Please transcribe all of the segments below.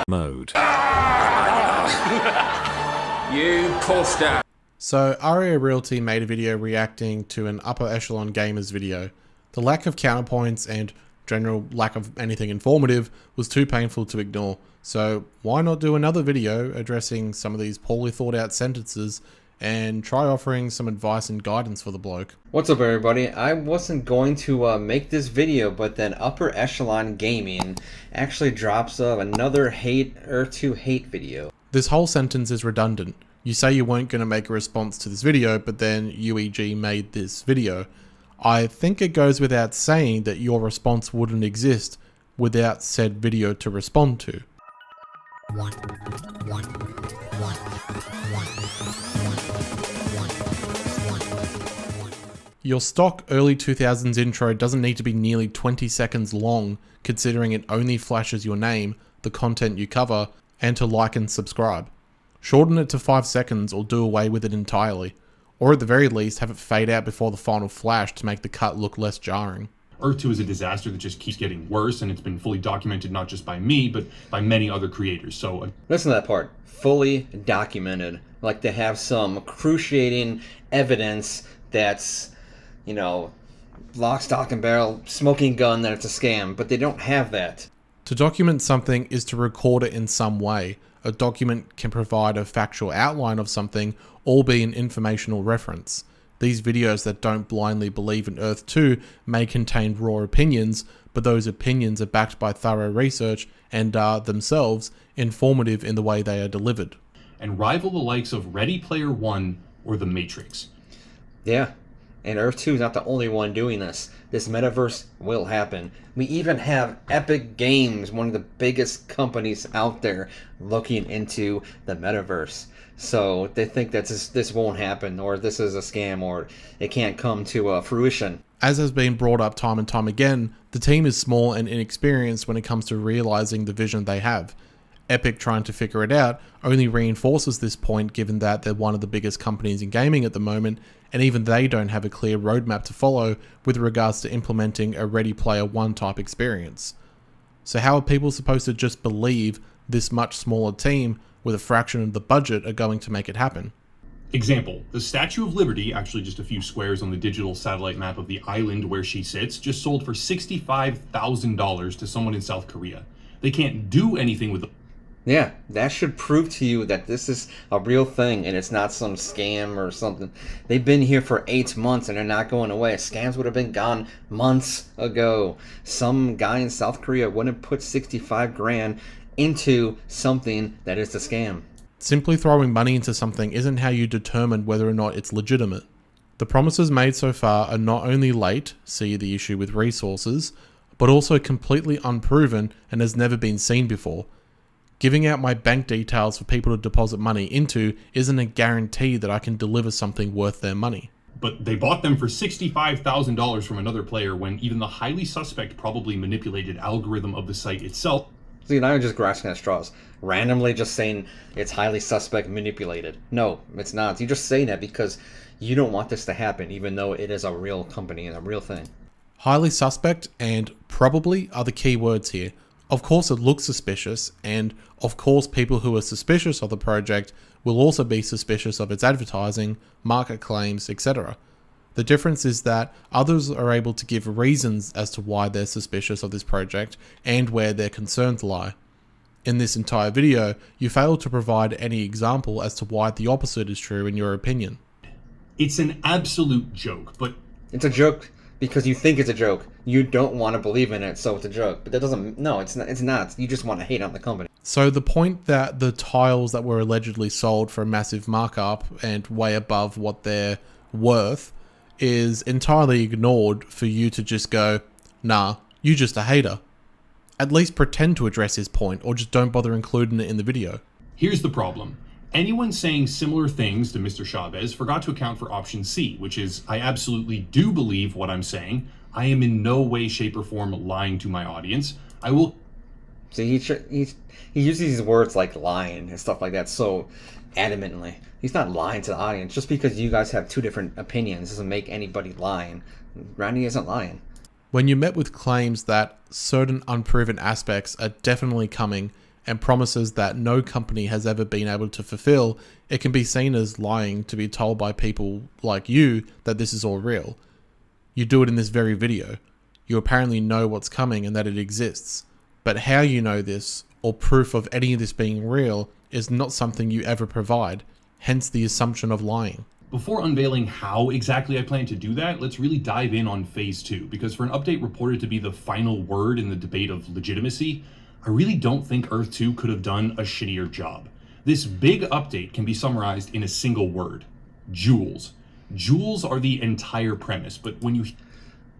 mode. You poster. So Arya Realty made a video reacting to an upper echelon gamers video. The lack of counterpoints and general lack of anything informative was too painful to ignore. So why not do another video addressing some of these poorly thought out sentences and try offering some advice and guidance for the bloke. What's up everybody? I wasn't going to make this video, but then Upper Echelon Gaming actually drops another hate video. This whole sentence is redundant. You say you weren't going to make a response to this video, but then UEG made this video. I think it goes without saying that your response wouldn't exist without said video to respond to. Your stock early 2000s intro doesn't need to be nearly 20 seconds long, considering it only flashes your name, the content you cover, and to like and subscribe. Shorten it to 5 seconds or do away with it entirely, or at the very least have it fade out before the final flash to make the cut look less jarring. Earth 2 is a disaster that just keeps getting worse, and it's been fully documented not just by me, but by many other creators. So listen to that part. Fully documented. Like they have some cruciating evidence that's, you know, lock, stock, and barrel, smoking gun that it's a scam, but they don't have that. To document something is to record it in some way. A document can provide a factual outline of something or be an informational reference. These videos that don't blindly believe in Earth 2 may contain raw opinions, but those opinions are backed by thorough research and are themselves informative in the way they are delivered. And rival the likes of Ready Player One or The Matrix. Yeah, and Earth 2 is not the only one doing this. This metaverse will happen. We even have Epic Games, one of the biggest companies out there, looking into the metaverse. So they think that this won't happen, or this is a scam, or it can't come to fruition. As has been brought up time and time again, the team is small and inexperienced when it comes to realizing the vision they have. Epic trying to figure it out only reinforces this point, given that they're one of the biggest companies in gaming at the moment, and even they don't have a clear roadmap to follow with regards to implementing a Ready Player One type experience. So how are people supposed to just believe this much smaller team with a fraction of the budget are going to make it happen? Example, the Statue of Liberty, actually just a few squares on the digital satellite map of the island where she sits, just sold for $65,000 to someone in South Korea. They can't do anything with it. Yeah, that should prove to you that this is a real thing and it's not some scam or something. They've been here for 8 months and they're not going away. Scams would have been gone months ago. Some guy in South Korea wouldn't put 65 grand into something that is a scam. Simply throwing money into something isn't how you determine whether or not it's legitimate. The promises made so far are not only late, see the issue with resources, but also completely unproven and has never been seen before. Giving out my bank details for people to deposit money into isn't a guarantee that I can deliver something worth their money. But they bought them for $65,000 from another player when even the highly suspect probably manipulated algorithm of the site itself. See, now you're just grasping at straws. Randomly just saying it's highly suspect manipulated. No, it's not. You're just saying that because you don't want this to happen, even though it is a real company and a real thing. Highly suspect and probably are the key words here. Of course it looks suspicious, and of course people who are suspicious of the project will also be suspicious of its advertising, market claims, etc. The difference is that others are able to give reasons as to why they're suspicious of this project and where their concerns lie. In this entire video, you fail to provide any example as to why the opposite is true in your opinion. It's an absolute joke, but it's a joke because you think it's a joke. You don't want to believe in it, so it's a joke. But that doesn't, no, it's not. You just want to hate on the company. So the point that the tiles that were allegedly sold for a massive markup and way above what they're worth is entirely ignored for you to just go, nah, you just a hater. At least pretend to address his point, or just don't bother including it in the video. Here's the problem. Anyone saying similar things to Mr. Chavez forgot to account for option C, which is I absolutely do believe what I'm saying. I am in no way, shape, or form lying to my audience. I will... See, he uses these words like lying and stuff like that so adamantly. He's not lying to the audience. Just because you guys have two different opinions doesn't make anybody lying. Randy isn't lying. When you're met with claims that certain unproven aspects are definitely coming and promises that no company has ever been able to fulfill, it can be seen as lying to be told by people like you that this is all real. You do it in this very video. You apparently know what's coming and that it exists. But how you know this, or proof of any of this being real, is not something you ever provide, hence the assumption of lying. Before unveiling how exactly I plan to do that, let's really dive in on Phase 2, because for an update reported to be the final word in the debate of legitimacy, I really don't think Earth 2 could have done a shittier job. This big update can be summarized in a single word: jewels. Jewels are the entire premise, but when you...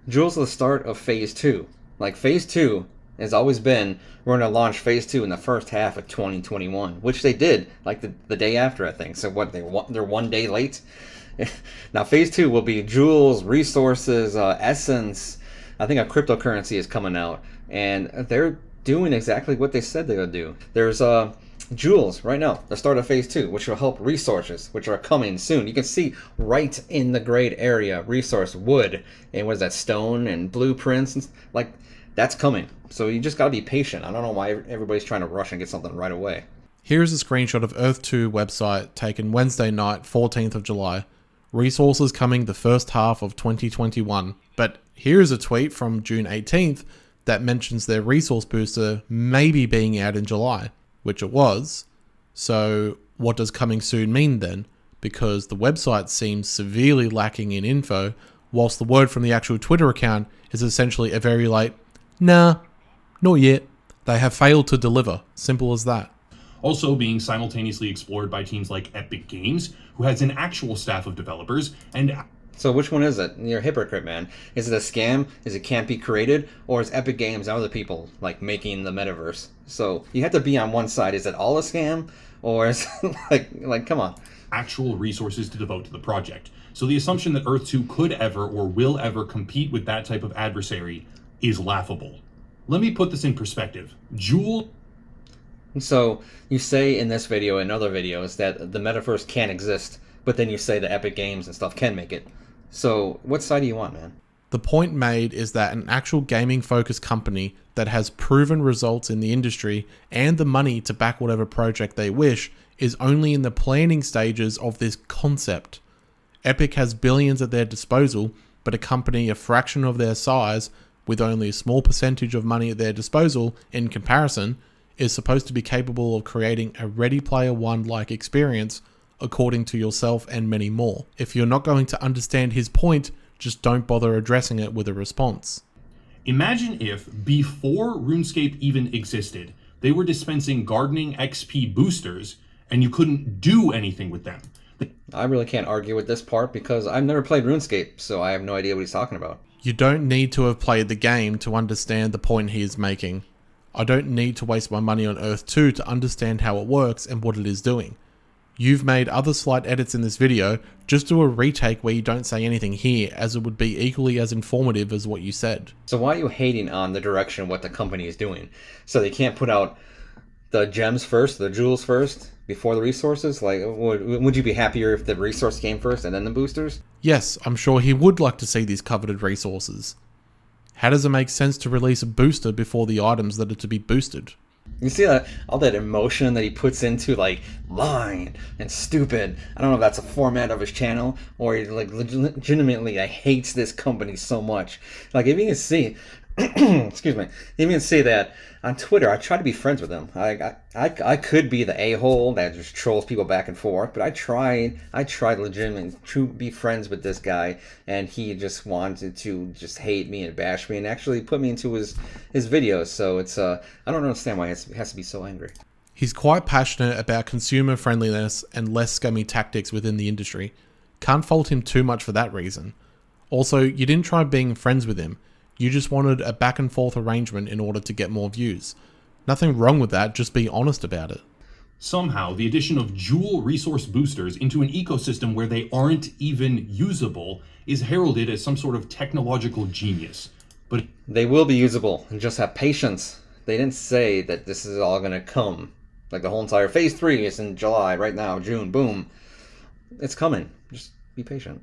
Jewels are the start of Phase 2. Like, Phase 2 has always been, we're going to launch Phase 2 in the first half of 2021, which they did, like the day after, I think. So what, they're 1 day late? Now, Phase 2 will be jewels, resources, essence. I think a cryptocurrency is coming out, and they're doing exactly what they said they would do. There's jewels right now, the start of Phase 2, which will help resources, which are coming soon. You can see right in the grade area, resource, wood, and what is that, stone and blueprints, and like, that's coming. So you just gotta be patient. I don't know why everybody's trying to rush and get something right away. Here's a screenshot of Earth 2 website taken Wednesday night, 14th of July. Resources coming the first half of 2021. But here's a tweet from June 18th that mentions their resource booster maybe being out in July, which it was. So what does coming soon mean then? Because the website seems severely lacking in info, whilst the word from the actual Twitter account is essentially a very late, nah, not yet. They have failed to deliver. Simple as that. Also being simultaneously explored by teams like Epic Games, who has an actual staff of developers, and... So which one is it? You're a hypocrite, man. Is it a scam? Is it can't be created? Or is Epic Games and other people, like, making the metaverse? So you have to be on one side. Is it all a scam? Or is it like, come on. Actual resources to devote to the project. So the assumption that Earth 2 could ever or will ever compete with that type of adversary is laughable. Let me put this in perspective. Jewel... So you say in this video and other videos that the metaverse can't exist, but then you say the Epic Games and stuff can make it. So what side do you want, man? The point made is that an actual gaming-focused company that has proven results in the industry and the money to back whatever project they wish is only in the planning stages of this concept. Epic has billions at their disposal, but a company a fraction of their size, with only a small percentage of money at their disposal in comparison, is supposed to be capable of creating a Ready Player One-like experience according to yourself and many more. If you're not going to understand his point, just don't bother addressing it with a response. Imagine if, before RuneScape even existed, they were dispensing gardening XP boosters and you couldn't do anything with them. I really can't argue with this part because I've never played RuneScape, so I have no idea what he's talking about. You don't need to have played the game to understand the point he is making. I don't need to waste my money on Earth 2 to understand how it works and what it is doing. You've made other slight edits in this video, just do a retake where you don't say anything here, as it would be equally as informative as what you said. So why are you hating on the direction of what the company is doing? So they can't put out the gems first, the jewels first, before the resources? Like, would you be happier if the resource came first and then the boosters? Yes, I'm sure he would like to see these coveted resources. How does it make sense to release a booster before the items that are to be boosted? You see that all that emotion that he puts into, like, lying and stupid. I don't know if that's a format of his channel or he, like, legitimately hates this company so much. Like, if you can see, excuse me, if you can see that on Twitter, I try to be friends with him. I could be the a-hole that just trolls people back and forth, but I tried legitimately to be friends with this guy, and he just wanted to just hate me and bash me and actually put me into his videos. So it's I don't understand why he has to be so angry. He's quite passionate about consumer friendliness and less scummy tactics within the industry. Can't fault him too much for that reason. Also, you didn't try being friends with him. You just wanted a back and forth arrangement in order to get more views. Nothing wrong with that, just be honest about it. Somehow, the addition of jewel resource boosters into an ecosystem where they aren't even usable is heralded as some sort of technological genius. But they will be usable, and just have patience. They didn't say that this is all gonna come. Like the whole entire Phase 3 is in July, right now, June, boom. It's coming. Just be patient.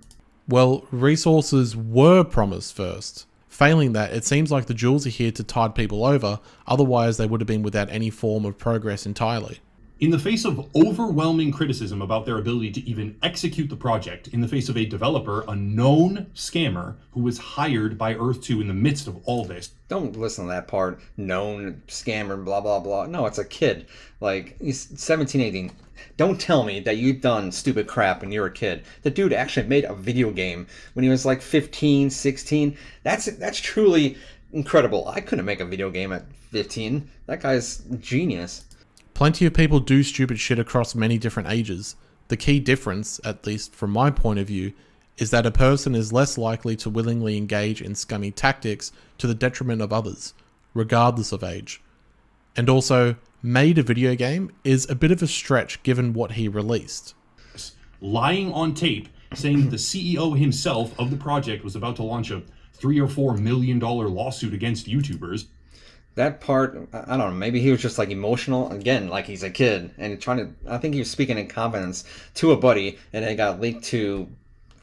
Well, resources were promised first. Failing that, it seems like the jewels are here to tide people over, otherwise they would have been without any form of progress entirely. In the face of overwhelming criticism about their ability to even execute the project, in the face of a developer, a known scammer who was hired by Earth 2 in the midst of all this. Don't listen to that part. Known scammer, blah, blah, blah. No, it's a kid. Like, he's 17, 18. Don't tell me that you've done stupid crap when you were a kid. The dude actually made a video game when he was like 15, 16. That's truly incredible. I couldn't make a video game at 15. That guy's genius. Plenty of people do stupid shit across many different ages. The key difference, at least from my point of view, is that a person is less likely to willingly engage in scummy tactics to the detriment of others, regardless of age. And also, made a video game is a bit of a stretch given what he released. Lying on tape, saying that the CEO himself of the project was about to launch a $3 or $4 million lawsuit against YouTubers. That part, I don't know, maybe he was just like emotional, again, like he's a kid, and I think he was speaking in confidence to a buddy, and it got leaked to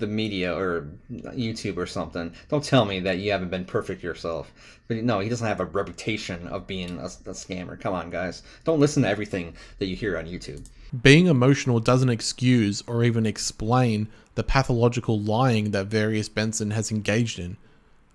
the media or YouTube or something. Don't tell me that you haven't been perfect yourself. But no, he doesn't have a reputation of being a scammer. Come on, guys. Don't listen to everything that you hear on YouTube. Being emotional doesn't excuse or even explain the pathological lying that various Benson has engaged in.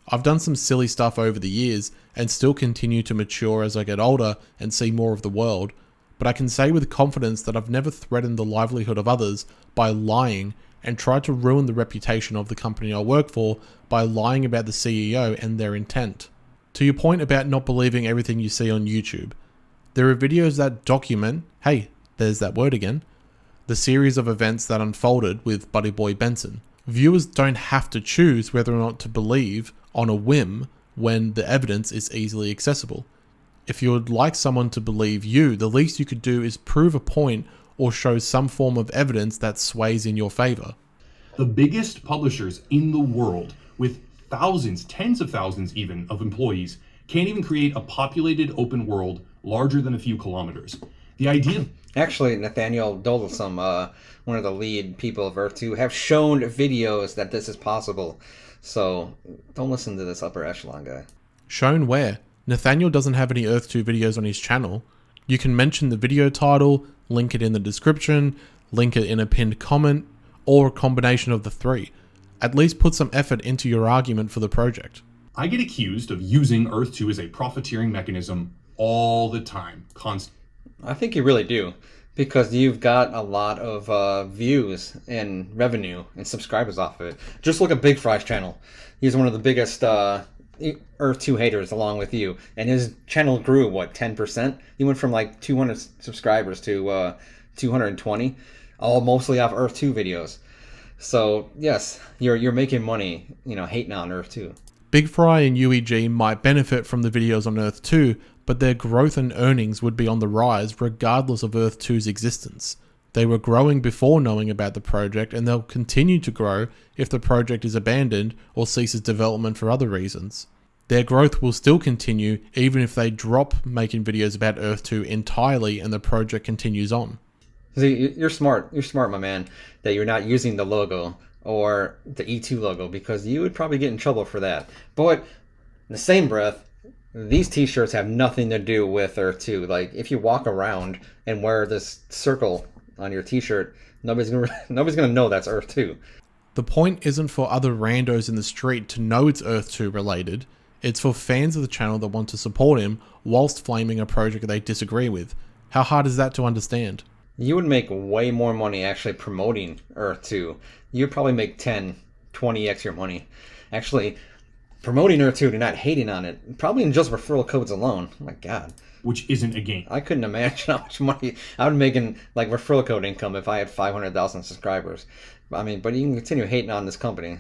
I've done some silly stuff over the years and still continue to mature as I get older and see more of the world, but I can say with confidence that I've never threatened the livelihood of others by lying and tried to ruin the reputation of the company I work for by lying about the CEO and their intent. To your point about not believing everything you see on YouTube, there are videos that document, hey, there's that word again, the series of events that unfolded with Buddy Boy Benson. Viewers don't have to choose whether or not to believe on a whim when the evidence is easily accessible. If you would like someone to believe you, the least you could do is prove a point or show some form of evidence that sways in your favor. The biggest publishers in the world, with thousands, tens of thousands even, of employees, can't even create a populated open world larger than a few kilometers. The idea... Actually, Nathaniel Doldesum, one of the lead people of Earth 2, have shown videos that this is possible. So, don't listen to this upper echelon guy. Shown where? Nathaniel doesn't have any Earth 2 videos on his channel. You can mention the video title, link it in the description, link it in a pinned comment, or a combination of the three. At least put some effort into your argument for the project. I get accused of using Earth 2 as a profiteering mechanism all the time, constantly. I think you really do, because you've got a lot of views and revenue and subscribers off of it. Just look at Big Fry's channel. He's one of the biggest Earth 2 haters along with you, and his channel grew, what, 10%? He went from like 200 subscribers to 220, all mostly off Earth 2 videos. So yes, you're making money, hating on Earth 2. Big Fry and UEG might benefit from the videos on Earth 2, but their growth and earnings would be on the rise regardless of Earth 2's existence. They were growing before knowing about the project, and they'll continue to grow if the project is abandoned or ceases development for other reasons. Their growth will still continue even if they drop making videos about Earth 2 entirely and the project continues on. See, you're smart. You're smart, my man, that you're not using the logo or the E2 logo, because you would probably get in trouble for that. But in the same breath, these t-shirts have nothing to do with Earth 2. Like, if you walk around and wear this circle on your t-shirt, nobody's gonna know that's Earth 2. The point isn't for other randos in the street to know it's Earth 2 related. It's for fans of the channel that want to support him whilst flaming a project they disagree with. How hard is that to understand? You would make way more money actually promoting Earth 2. You'd probably make 10, 20x your money. Actually, promoting Earth 2 and not hating on it, probably in just referral codes alone. Oh my god. Which isn't a game. I couldn't imagine how much money I would make in like referral code income if I had 500,000 subscribers. I mean, but you can continue hating on this company.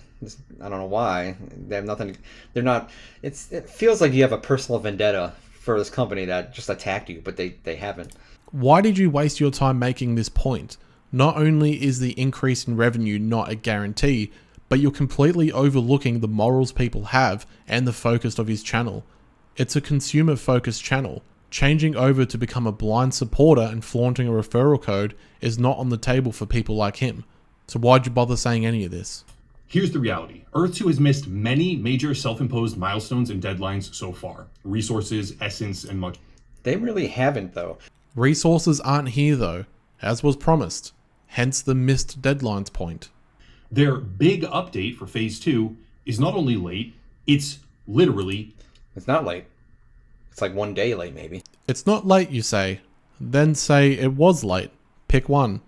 I don't know why. They have nothing. They're not. It feels like you have a personal vendetta for this company that just attacked you, but they haven't. Why did you waste your time making this point? Not only is the increase in revenue not a guarantee, but you're completely overlooking the morals people have and the focus of his channel. It's a consumer-focused channel. Changing over to become a blind supporter and flaunting a referral code is not on the table for people like him. So why'd you bother saying any of this? Here's the reality. Earth 2 has missed many major self-imposed milestones and deadlines so far. Resources, essence, and much. They really haven't, though. Resources aren't here though, as was promised, hence the missed deadlines point. Their big update for Phase 2 is not only late, it's literally... It's not late. It's like 1 day late, maybe. It's not late, you say. Then say it was late. Pick one.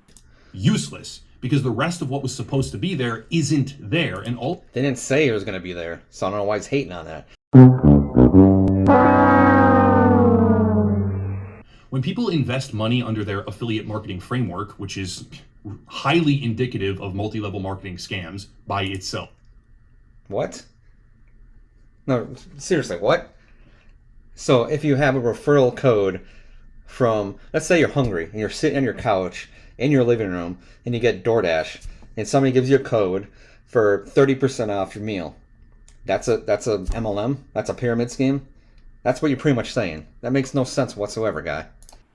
useless, because the rest of what was supposed to be there isn't there, and all... They didn't say it was going to be there, so I don't know why he's hating on that. When people invest money under their affiliate marketing framework, which is highly indicative of multi-level marketing scams by itself. What? No, seriously, what? So if you have a referral code from, let's say you're hungry and you're sitting on your couch in your living room and you get DoorDash and somebody gives you a code for 30% off your meal. That's a MLM? That's a pyramid scheme? That's what you're pretty much saying. That makes no sense whatsoever, guy.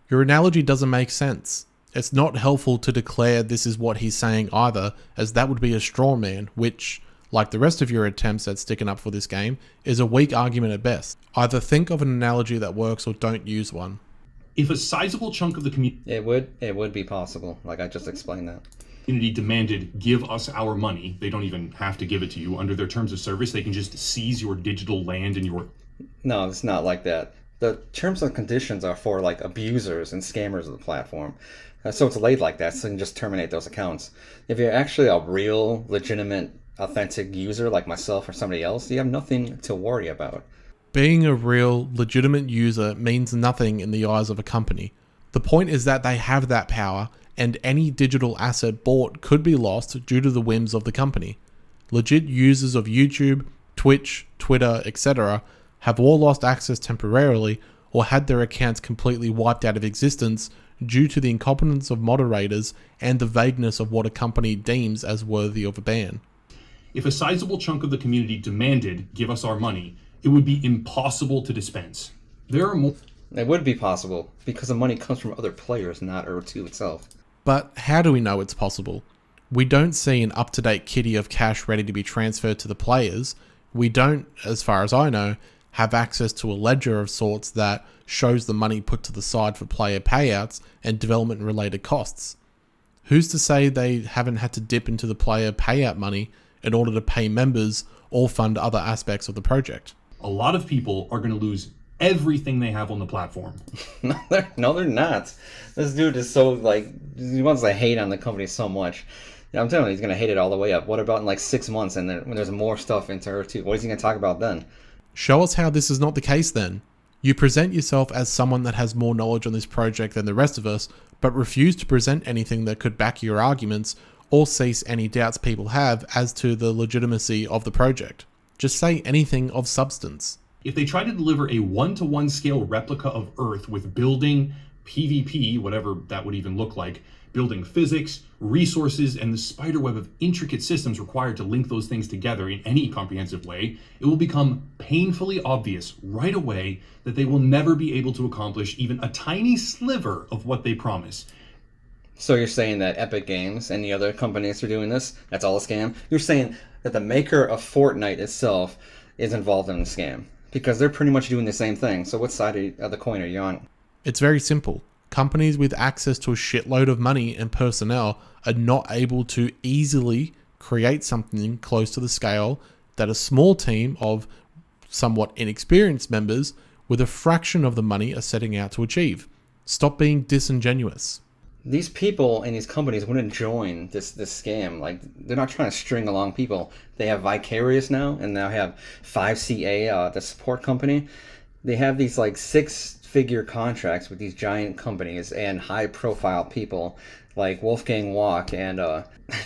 Your analogy doesn't make sense. It's not helpful to declare this is what he's saying either, as that would be a straw man, which, like the rest of your attempts at sticking up for this game, is a weak argument at best. Either think of an analogy that works or don't use one. If a sizable chunk of the community It would be possible, like I just explained that. demanded, give us our money, they don't even have to give it to you. Under their terms of service, they can just seize your digital land and your... No, it's not like that. The terms and conditions are for like abusers and scammers of the platform. So it's laid like that, so you can just terminate those accounts. If you're actually a real, legitimate, authentic user like myself or somebody else, you have nothing to worry about. Being a real, legitimate user means nothing in the eyes of a company. The point is that they have that power, and any digital asset bought could be lost due to the whims of the company. Legit users of YouTube, Twitch, Twitter, etc. have all lost access temporarily or had their accounts completely wiped out of existence due to the incompetence of moderators and the vagueness of what a company deems as worthy of a ban. If a sizable chunk of the community demanded, give us our money, it would be impossible to dispense. There are more... It would be possible, because the money comes from other players, not Ur2 itself. But how do we know it's possible? We don't see an up-to-date kitty of cash ready to be transferred to the players. We don't, as far as I know, have access to a ledger of sorts that shows the money put to the side for player payouts and development-related costs. Who's to say they haven't had to dip into the player payout money in order to pay members or fund other aspects of the project? A lot of people are going to lose everything they have on the platform. No, they're not. This dude is so, he wants to hate on the company so much. I'm telling you, he's going to hate it all the way up. What about in 6 months and then when there's more stuff into Ur2? What is he going to talk about then? Show us how this is not the case then. You present yourself as someone that has more knowledge on this project than the rest of us, but refuse to present anything that could back your arguments or cease any doubts people have as to the legitimacy of the project. Just say anything of substance. If they try to deliver a one-to-one scale replica of Earth with building, PvP, whatever that would even look like, building physics, resources, and the spiderweb of intricate systems required to link those things together in any comprehensive way, it will become painfully obvious right away that they will never be able to accomplish even a tiny sliver of what they promise. So you're saying that Epic Games and the other companies are doing this? That's all a scam? You're saying that the maker of Fortnite itself is involved in the scam? Because they're pretty much doing the same thing. So what side of the coin are you on? It's very simple. Companies with access to a shitload of money and personnel are not able to easily create something close to the scale that a small team of somewhat inexperienced members with a fraction of the money are setting out to achieve. Stop being disingenuous. These people and these companies wouldn't join this scam. They're not trying to string along people. They have Vicarious now, and now have 5CA, the support company. They have these 6-figure contracts with these giant companies and high-profile people like Wolfgang Walk and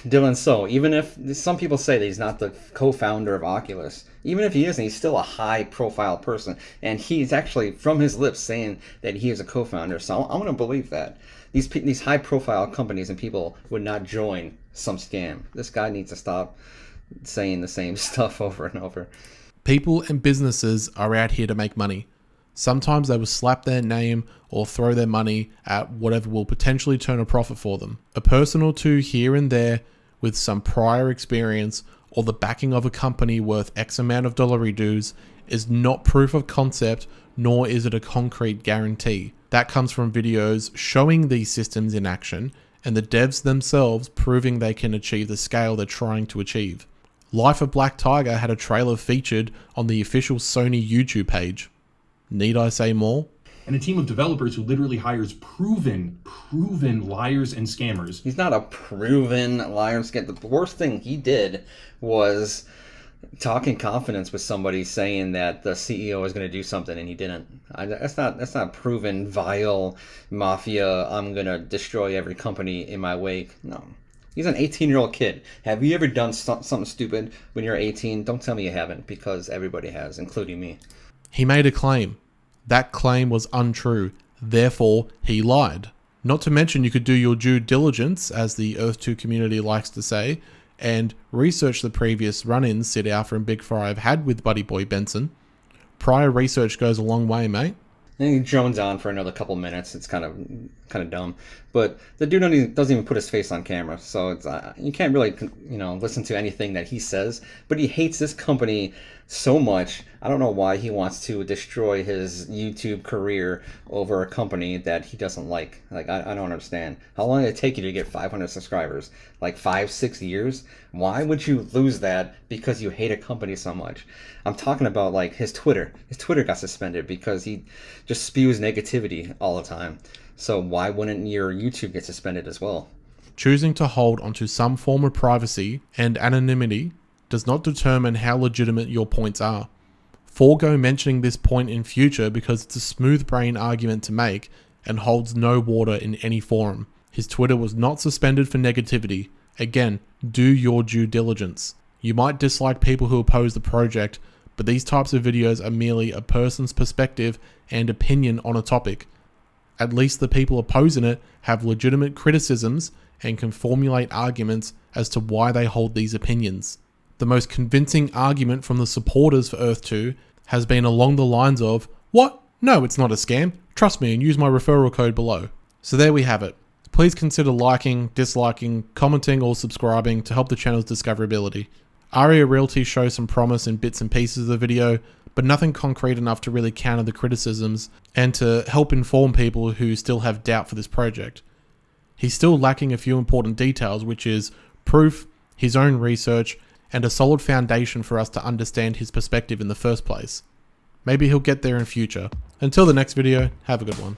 Dylan So. Even if some people say that he's not the co-founder of Oculus, even if he isn't, he's still a high-profile person. And he's actually, from his lips, saying that he is a co-founder. So I'm going to believe that. These high-profile companies and people would not join some scam. This guy needs to stop saying the same stuff over and over. People and businesses are out here to make money. Sometimes they will slap their name or throw their money at whatever will potentially turn a profit for them. A person or two here and there with some prior experience or the backing of a company worth X amount of dollary dues is not proof of concept, nor is it a concrete guarantee. That comes from videos showing these systems in action and the devs themselves proving they can achieve the scale they're trying to achieve. Life of Black Tiger had a trailer featured on the official Sony YouTube page. Need I say more? And a team of developers who literally hires proven liars and scammers. He's not a proven liar and scammer. The worst thing he did was talk in confidence with somebody saying that the CEO is going to do something and he didn't. That's not proven vile mafia. I'm going to destroy every company in my wake. No. He's an 18-year-old kid. Have you ever done something stupid when you're 18? Don't tell me you haven't, because everybody has, including me. He made a claim. That claim was untrue. Therefore, he lied. Not to mention you could do your due diligence, as the Earth 2 community likes to say, and research the previous run-ins Sid Alpha and Big Fry have had with Buddy Boy Benson. Prior research goes a long way, mate. And he drones on for another couple minutes. It's kind of dumb, but the dude doesn't even put his face on camera, so it's you can't really listen to anything that he says. But he hates this company so much. I don't know why he wants to destroy his YouTube career over a company that he doesn't like. Like I don't understand. How long did it take you to get 500 subscribers? Like 5-6 years? Why would you lose that because you hate a company so much? I'm talking about like his Twitter. His Twitter got suspended because he just spews negativity all the time. So why wouldn't your YouTube get suspended as well? Choosing to hold onto some form of privacy and anonymity does not determine how legitimate your points are. Forego mentioning this point in future because it's a smooth brain argument to make and holds no water in any forum. His Twitter was not suspended for negativity. Again, do your due diligence. You might dislike people who oppose the project, but these types of videos are merely a person's perspective and opinion on a topic. At least the people opposing it have legitimate criticisms and can formulate arguments as to why they hold these opinions. The most convincing argument from the supporters for Earth 2 has been along the lines of, "What? No, it's not a scam. Trust me and use my referral code below." So there we have it. Please consider liking, disliking, commenting or subscribing to help the channel's discoverability. Arya Realty shows some promise in bits and pieces of the video, but nothing concrete enough to really counter the criticisms and to help inform people who still have doubt for this project. He's still lacking a few important details, which is proof, his own research, and a solid foundation for us to understand his perspective in the first place. Maybe he'll get there in future. Until the next video, have a good one.